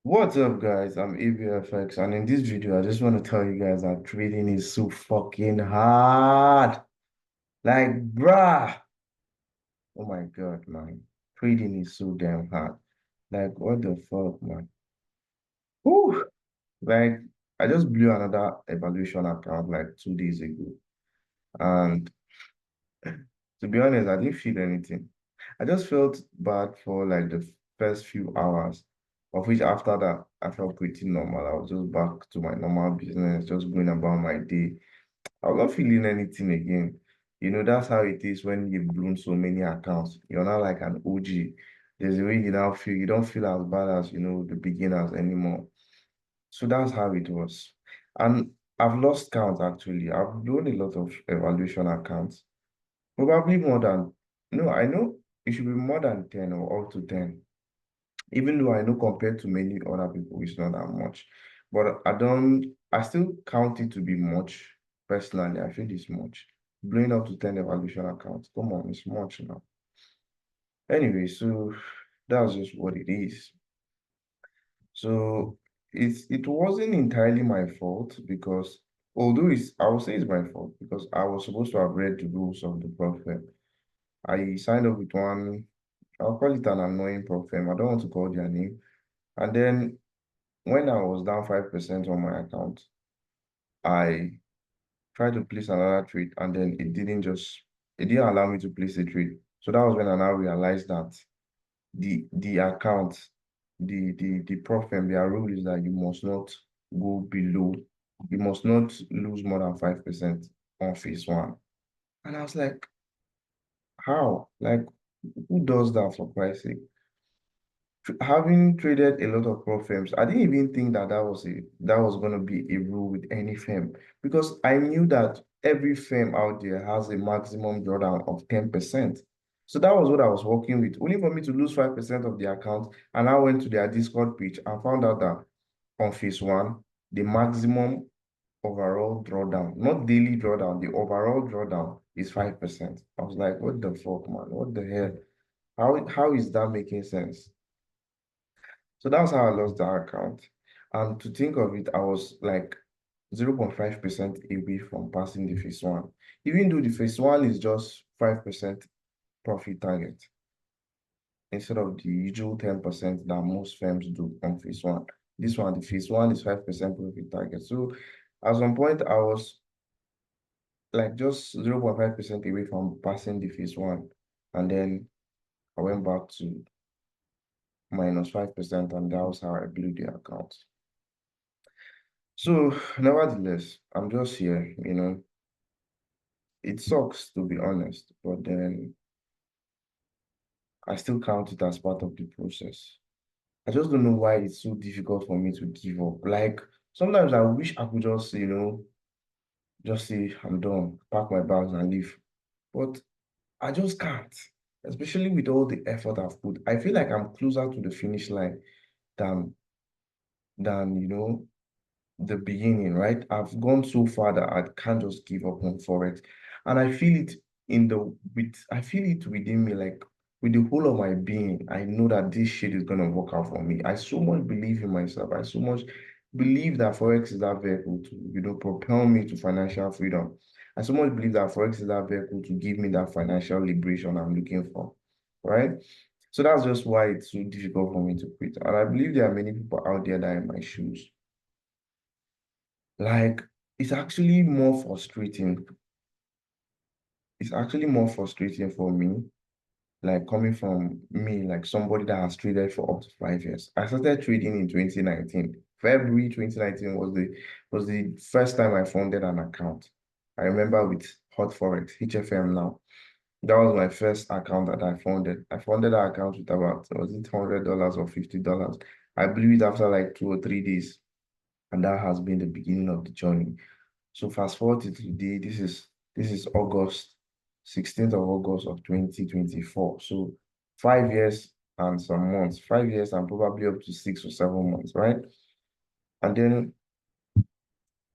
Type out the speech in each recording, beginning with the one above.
What's up, guys? I'm ABFX, and in this video, I just want to tell you guys that trading is so fucking hard. Like, bruh. Oh my God, man. Trading is so damn hard. Like, what the fuck, man? Whew. Like, I just blew another evaluation account like 2 days ago. And to be honest, I didn't feel anything. I just felt bad for like the first few hours, of which after that, I felt pretty normal. I was just back to my normal business, just going about my day. I was not feeling anything again. That's how it is when you've blown so many accounts. You're not like an OG. There's a way you now feel, you don't feel as bad as, the beginners anymore. So that's how it was. And I've lost count actually. I've blown a lot of evaluation accounts. Probably more than, no, I know it should be more than 10 or up to 10. Even though I know compared to many other people, it's not that much. But I still count it to be much. Personally, I feel it's much. Blowing up to 10 evaluation accounts. Come on, it's much now. Anyway, so that's just what it is. So it wasn't entirely my fault because although I would say it's my fault because I was supposed to have read the rules of the prophet. I signed up with one, I'll call it an annoying prop firm. I don't want to call their name. And then when I was down 5% on my account, I tried to place another trade and then it didn't allow me to place a trade. So that was when I now realized that the account, the prop firm, their rule is that you must not go below, you must not lose more than 5% on phase one. And I was like, how? Like, who does that for Christ's sake? Having traded a lot of prop firms, I didn't even think that was going to be a rule with any firm because I knew that every firm out there has a maximum drawdown of 10%. So that was what I was working with, only for me to lose 5% of the account. And I went to their Discord page and found out that on phase one, the maximum overall drawdown, not daily drawdown, the overall drawdown is 5%. I was like, what the fuck, man? What the hell? How is that making sense? So that's how I lost that account. And to think of it, I was like 0.5% away from passing the phase one. Even though the phase one is just 5% profit target instead of the usual 10% that most firms do on phase one. This one, the phase one is 5% profit target. So at some point, I was like just 0.5% away from passing the phase one. And then I went back to -5%, and that was how I blew the account. So, nevertheless, I'm. It sucks to be honest, but then I still count it as part of the process. I just don't know why it's so difficult for me to give up. Like, sometimes I wish I could just say, I'm done, pack my bags and leave. But I just can't, especially with all the effort I've put. I feel like I'm closer to the finish line than, than the beginning, right? I've gone so far that I can't just give up on Forex. And I feel it I feel it within me, like with the whole of my being. I know that this shit is gonna work out for me. I so much believe in myself. I so much believe that Forex is that vehicle to, propel me to financial freedom. I so much believe that Forex is that vehicle to give me that financial liberation I'm looking for, right? So that's just why it's so difficult for me to quit. And I believe there are many people out there that are in my shoes. Like, it's actually more frustrating. It's actually more frustrating for me, like coming from me, like somebody that has traded for up to 5 years. I started trading in 2019. February 2019 was the first time I funded an account. I remember with Hotforex, HFM now. That was my first account that I funded. I funded that account with about, was it $100 or $50? I blew it after like 2 or 3 days. And that has been the beginning of the journey. So fast forward to today, this is August, 16th of August of 2024. So 5 years and some months, 5 years and probably up to 6 or 7 months, right? And then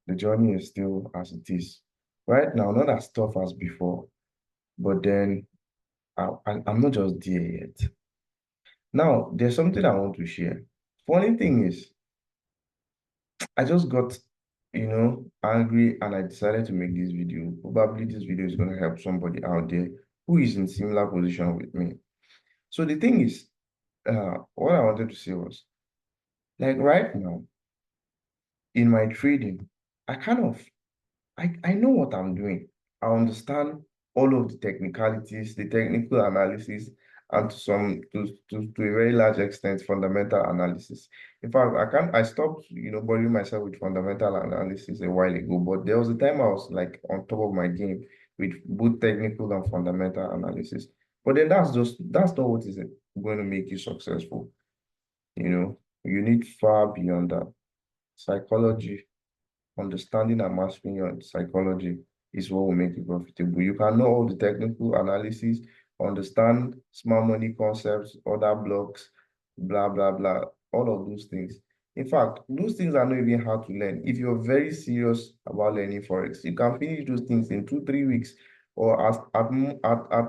the journey is still as it is. Right now, not as tough as before, but then I'm not just there yet. Now, there's something I want to share. Funny thing is, I just got, angry and I decided to make this video. Probably this video is going to help somebody out there who is in similar position with me. So the thing is, what I wanted to say was, like right now in my trading, I kind of I know what I'm doing. I understand all of the technicalities, the technical analysis, and to a very large extent, fundamental analysis. In fact, I stopped, bothering myself with fundamental analysis a while ago, but there was a time I was like on top of my game with both technical and fundamental analysis. But then that's not what is going to make you successful. You need far beyond that. Psychology, understanding and mastering your psychology is what will make you profitable. You can know all the technical analysis, understand smart money concepts, other blocks, blah, blah, blah, all of those things. In fact, those things are not even hard to learn. If you're very serious about learning Forex, you can finish those things in 2, 3 weeks, or at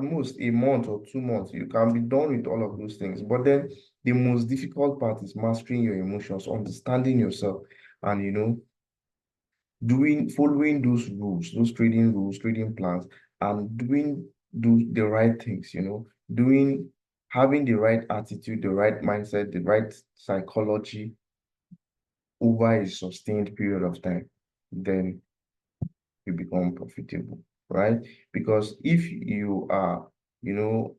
most a month or 2 months. You can be done with all of those things. But then the most difficult part is mastering your emotions, understanding yourself, and following those rules, those trading rules, trading plans, and do the right things, having the right attitude, the right mindset, the right psychology over a sustained period of time, then you become profitable, right? Because if you are, you know,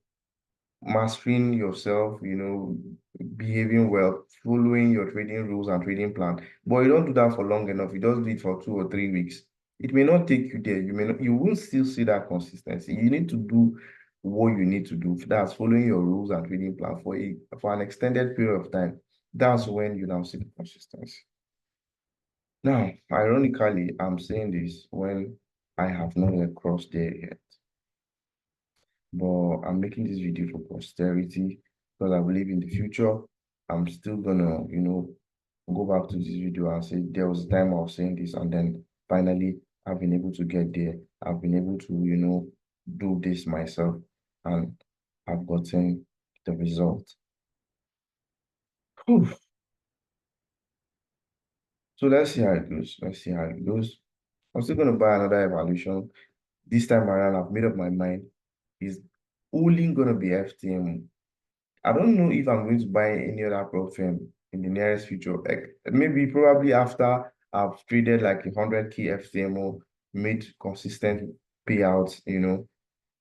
mastering yourself, behaving well, following your trading rules and trading plan. But you don't do that for long enough. You just do it for 2 or 3 weeks. It may not take you there. You will still see that consistency. You need to do what you need to do. That's following your rules and trading plan for an extended period of time. That's when you now see the consistency. Now, ironically, I'm saying this when I have not yet crossed there yet. But I'm making this video for posterity because I believe in the future, I'm still gonna, go back to this video and say there was a time I was saying this, and then finally I've been able to get there. I've been able to, do this myself, and I've gotten the result. Whew. So let's see how it goes. Let's see how it goes. I'm still gonna buy another evaluation. This time around, I've made up my mind. It's only gonna be FTM. I don't know if I'm going to buy any other prop firm in the nearest future. Like maybe probably after I've traded like 100K FTMO, made consistent payouts, and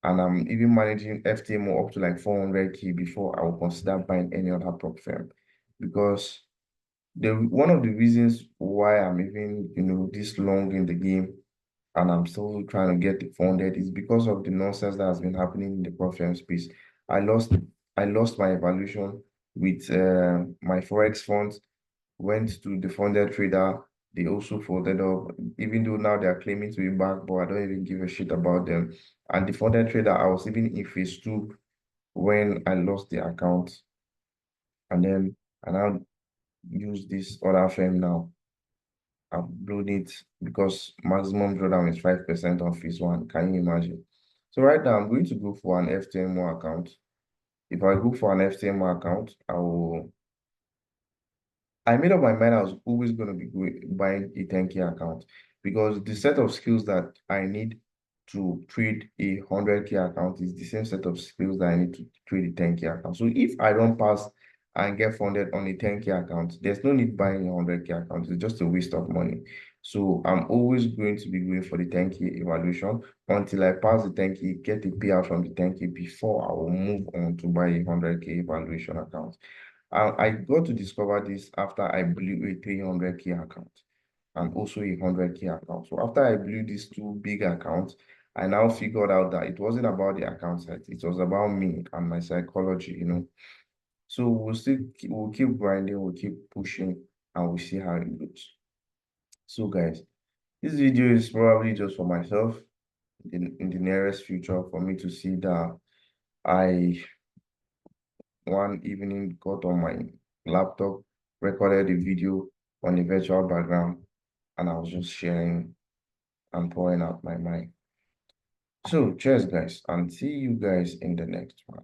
I'm even managing FTMO up to like 400K before I will consider buying any other prop firm. Because one of the reasons why I'm even, this long in the game and I'm still trying to get it funded is because of the nonsense that has been happening in the professional space. I lost I lost my evaluation with my Forex funds, went to the funded trader. They also folded up, even though now they are claiming to be back, but I don't even give a shit about them. And the funded trader, I was even in phase 2 when I lost the account. And then I now use this other firm now. I've blown it because maximum drawdown is 5% on phase 1. Can you imagine? So right now I'm going to go for an FTMO account. If I go for an FTMO account, I made up my mind I was always going to be buying a 10K account because the set of skills that I need to trade a 100K account is the same set of skills that I need to trade a 10K account. So if I don't pass and get funded on a 10K account, there's no need buying a 100K account. It's just a waste of money. So I'm always going to be going for the 10K evaluation until I pass the 10K, get the payout from the 10K before I will move on to buy a 100K evaluation account. I got to discover this after I blew a 300K account and also a 100K account. So after I blew these two big accounts, I now figured out that it wasn't about the account set. It was about me and my psychology. So we'll keep grinding, we'll keep pushing, and we'll see how it goes. So guys, this video is probably just for myself in the nearest future for me to see that I one evening got on my laptop, recorded a video on a virtual background, and I was just sharing and pouring out my mind. So cheers guys, and see you guys in the next one.